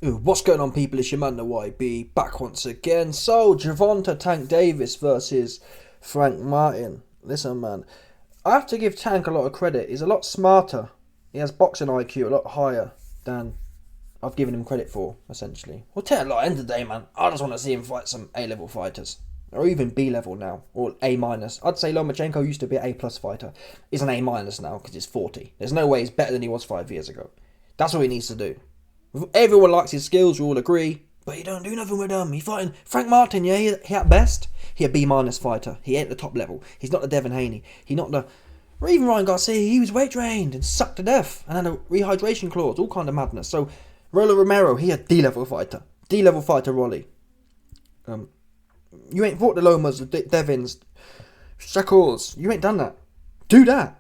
Ooh, what's going on, people? It's your man, the YB, back once again. So, GERVONTA Tank Davis versus Frank Martin. Listen, man, I have to give Tank a lot of credit. He's a lot smarter. He has boxing IQ a lot higher than I've given him credit for, essentially. Well, tell you a lot, end of the day, man, I just want to see him fight some A-level fighters. Or even B-level now, or A-minus. I'd say Lomachenko used to be an A-plus fighter. He's an A-minus now, because he's 40. There's no way he's better than he was 5 years ago. That's what he needs to do. Everyone likes his skills, we all agree, but he don't do nothing with them. He fighting Frank Martin, yeah, he at best, he a B-minus fighter. He ain't the top level. He's not the Devin Haney. He not the... Or even Ryan Garcia, he was weight trained and sucked to death and had a rehydration clause, all kind of madness. So, Rollo Romero, he a D-level fighter. D-level fighter, Rolly. You ain't fought the Lomas, the Devins, Shakors. You ain't done that. Do that.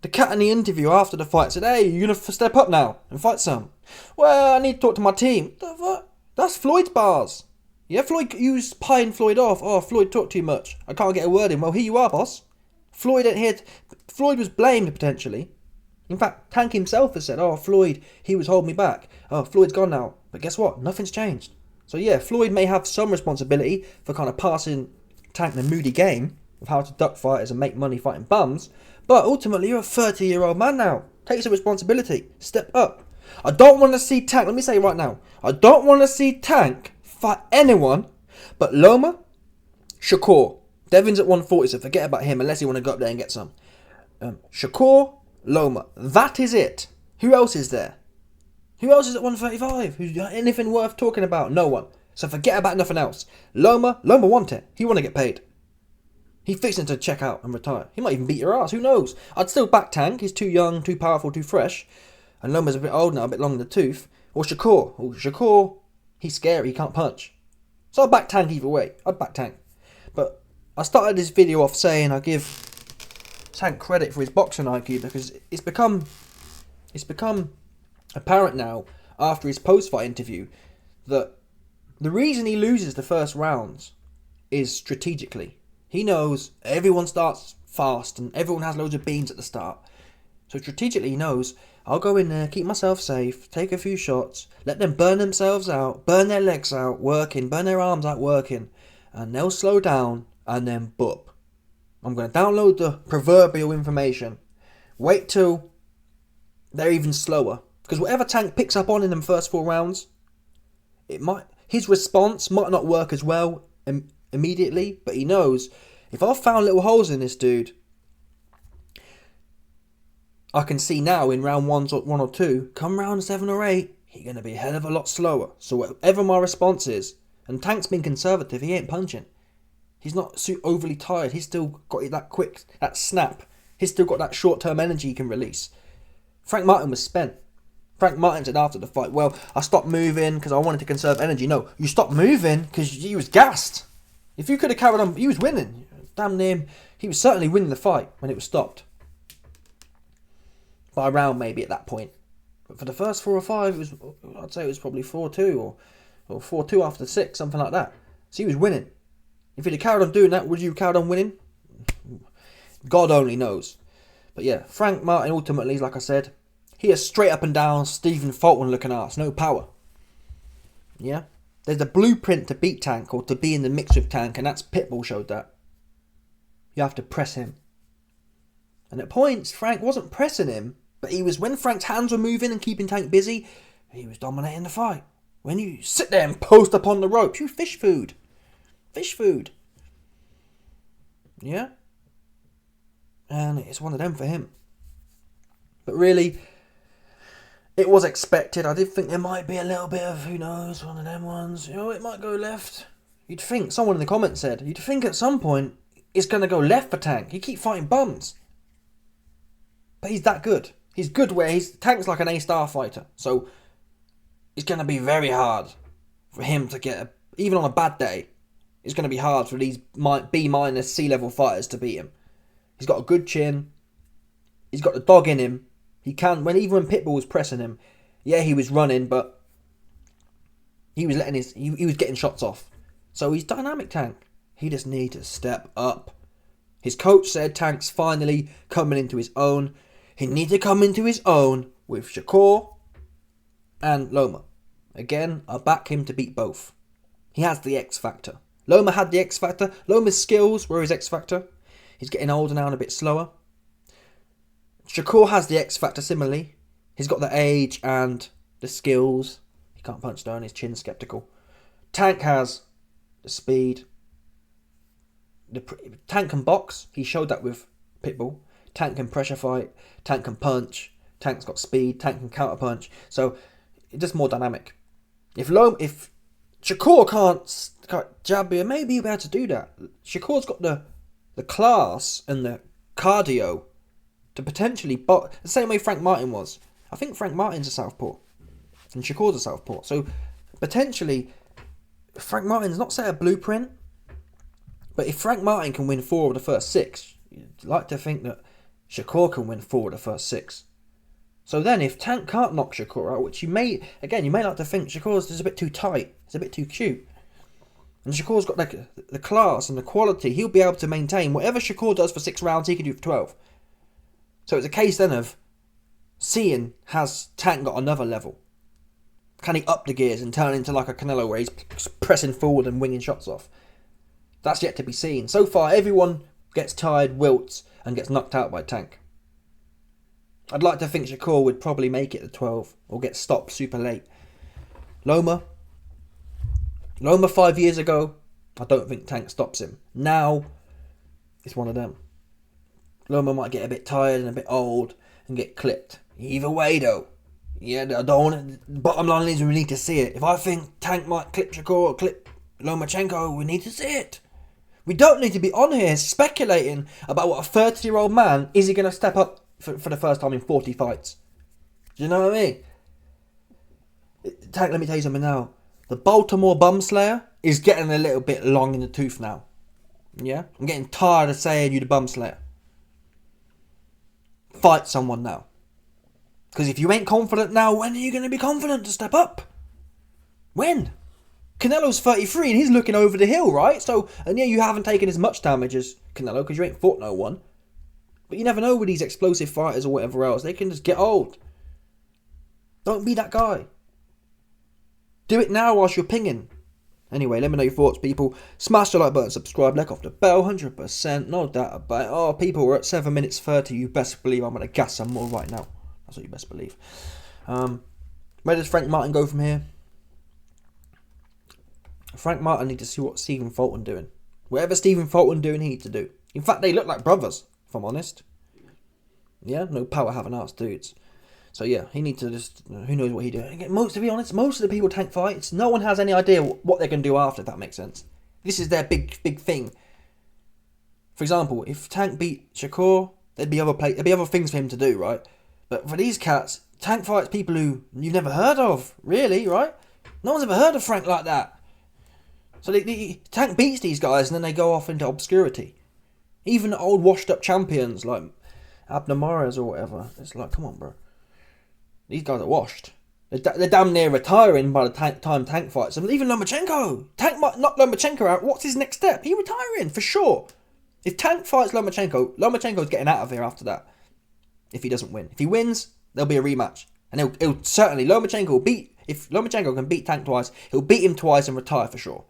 The cat in the interview after the fight said, "Hey, you're going to step up now and fight some." "Well, I need to talk to my team." The fuck? That's Floyd's bars. Yeah, Floyd, you was pieing Floyd off. "Oh, Floyd talked too much. I can't get a word in." Well, here you are, boss. Floyd ain't here. Floyd was blamed, potentially. In fact, Tank himself has said, "Oh, Floyd, he was holding me back. Oh, Floyd's gone now." But guess what? Nothing's changed. So yeah, Floyd may have some responsibility for kind of passing Tank the moody game of how to duck fighters and make money fighting bums. But ultimately, you're a 30-year-old man now. Take some responsibility. Step up. I don't want to see Tank. Let me say it right now. I don't want to see Tank fight anyone but Loma, Shakur. Devin's at 140, so forget about him unless you want to go up there and get some. Shakur, Loma. That is it. Who else is there? Who else is at 135? Who's anything worth talking about? No one. So forget about nothing else. Loma want it. He want to get paid. He's fixing to check out and retire. He might even beat your ass. Who knows? I'd still back Tank. He's too young, too powerful, too fresh. And Loma's a bit old now, a bit long in the tooth. Or Shakur. Oh, Shakur, he's scary. He can't punch. So I'd back Tank either way. I'd back Tank. But I started this video off saying I give Tank credit for his boxing IQ because it's become apparent now after his post-fight interview that the reason he loses the first rounds is strategically. He knows everyone starts fast and everyone has loads of beans at the start. So strategically he knows, I'll go in there, keep myself safe, take a few shots, let them burn themselves out, burn their legs out working, burn their arms out working, and they'll slow down and then boop. I'm going to download the proverbial information. Wait till they're even slower. Because whatever Tank picks up on in them first 4 rounds, his response might not work as well immediately, but he knows, if I've found little holes in this dude, I can see now in round 1 or 2, come round 7 or 8, he's going to be a hell of a lot slower. So whatever my response is, and Tank's been conservative, he ain't punching. He's not overly tired. He's still got that snap. He's still got that short-term energy he can release. Frank Martin was spent. Frank Martin said after the fight, "Well, I stopped moving because I wanted to conserve energy." No, you stopped moving because you was gassed. If you could have carried on, he was winning. Damn near, he was certainly winning the fight when it was stopped. By a round maybe at that point. But for the first 4 or 5, I'd say it was probably 4-2 or 4-2 after 6, something like that. So he was winning. If he'd have carried on doing that, would you have carried on winning? God only knows. But yeah, Frank Martin ultimately, like I said, he is straight up and down Stephen Fulton looking ass, no power. Yeah? There's a blueprint to beat Tank or to be in the mix with Tank, and that's Pitbull showed that. You have to press him. And at points, Frank wasn't pressing him, but he was, when Frank's hands were moving and keeping Tank busy, he was dominating the fight. When you sit there and post up on the ropes, you fish food. Fish food. Yeah? And it's one of them for him. But really, it was expected. I did think there might be a little bit of, who knows, one of them ones. You know, it might go left. You'd think, someone in the comments said, you'd think at some point it's going to go left for Tank. He keep fighting bums. But he's that good. He's good where Tank's like an A-star fighter. So it's going to be very hard for him to get, even on a bad day, it's going to be hard for these B-minus C-level fighters to beat him. He's got a good chin. He's got the dog in him. He can, even when Pitbull was pressing him, yeah, he was running, but he was he was getting shots off. So he's dynamic, Tank. He just needs to step up. His coach said Tank's finally coming into his own. He needs to come into his own with Shakur and Loma. Again, I back him to beat both. He has the X factor. Loma had the X factor. Loma's skills were his X factor. He's getting older now and a bit slower. Shakur has the X factor similarly. He's got the age and the skills. He can't punch down, his chin's skeptical. Tank has the speed. Tank can box. He showed that with Pitbull. Tank can pressure fight. Tank can punch. Tank's got speed. Tank can counter punch. So it's just more dynamic. If Shakur can't jab you, maybe he'll be able to do that. Shakur's got the class and the cardio to potentially box the same way Frank Martin was. I think Frank Martin's a southpaw and Shakur's a southpaw. So potentially Frank Martin's not set a blueprint, but if Frank Martin can win 4 of the first 6, you'd like to think that Shakur can win 4 of the first 6. So then if Tank can't knock Shakur out, which you may like to think Shakur's just a bit too tight, it's a bit too cute. And Shakur's got like the class and the quality, he'll be able to maintain whatever Shakur does for 6 rounds, he can do for 12. So it's a case then of seeing, has Tank got another level? Can he up the gears and turn into like a Canelo where he's pressing forward and winging shots off? That's yet to be seen. So far, everyone gets tired, wilts, and gets knocked out by Tank. I'd like to think Shakur would probably make it to 12 or get stopped super late. Loma 5 years ago, I don't think Tank stops him. Now, it's one of them. Loma might get a bit tired and a bit old and get clipped. Either way though, yeah, I don't want to, bottom line is we need to see it. If I think Tank might clip Shakur or clip Lomachenko, we need to see it. We don't need to be on here speculating about what a 30-year-old man, is he going to step up for the first time in 40 fights. Do you know what I mean? Tank, let me tell you something now. The Baltimore bum slayer is getting a little bit long in the tooth now. Yeah? I'm getting tired of saying you the bum slayer. Fight someone now. Because if you ain't confident now, when are you going to be confident to step up? When? Canelo's 33 and he's looking over the hill, right? So, and yeah, you haven't taken as much damage as Canelo because you ain't fought no one. But you never know with these explosive fighters or whatever else. They can just get old. Don't be that guy. Do it now whilst you're pinging. Anyway, let me know your thoughts, people. Smash the like button, subscribe, let off the bell, 100%. No doubt about it. Oh, people, we're at 7 minutes 30. You best believe I'm going to gas some more right now. That's what you best believe. Where does Frank Martin go from here? Frank Martin needs to see what Stephen Fulton doing. Whatever Stephen Fulton doing, he needs to do. In fact, they look like brothers, if I'm honest. Yeah, no power having ass dudes. So yeah, he needs to just, who knows what he doing. To be honest, most of the people Tank fights, no one has any idea what they're going to do after, if that makes sense. This is their big thing. For example, if Tank beat Shakur, there'd be other things for him to do, right? But for these cats, Tank fights people who you've never heard of, really, right? No one's ever heard of Frank like that. So Tank beats these guys and then they go off into obscurity. Even old washed up champions like Abner Mares or whatever. It's like, come on, bro. These guys are washed. They're damn near retiring by the time Tank fights. And even Lomachenko. Tank might knock Lomachenko out. What's his next step? He's retiring, for sure. If Tank fights Lomachenko's getting out of here after that. If he doesn't win. If he wins, there'll be a rematch. And he'll certainly, Lomachenko will beat, if Lomachenko can beat Tank twice, he'll beat him twice and retire for sure.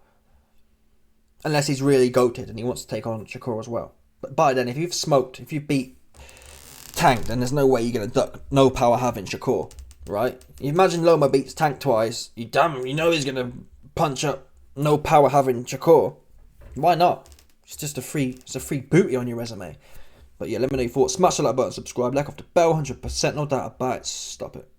Unless he's really goated and he wants to take on Shakur as well. But by then, if you've beat Tank, then there's no way you're going to duck no power having Shakur, right? You imagine Loma beats Tank twice, you know he's going to punch up no power having Shakur. Why not? It's a free booty on your resume. But yeah, let me know your thoughts. Smash the like button, subscribe, like off the bell, 100%, no doubt about it. Stop it.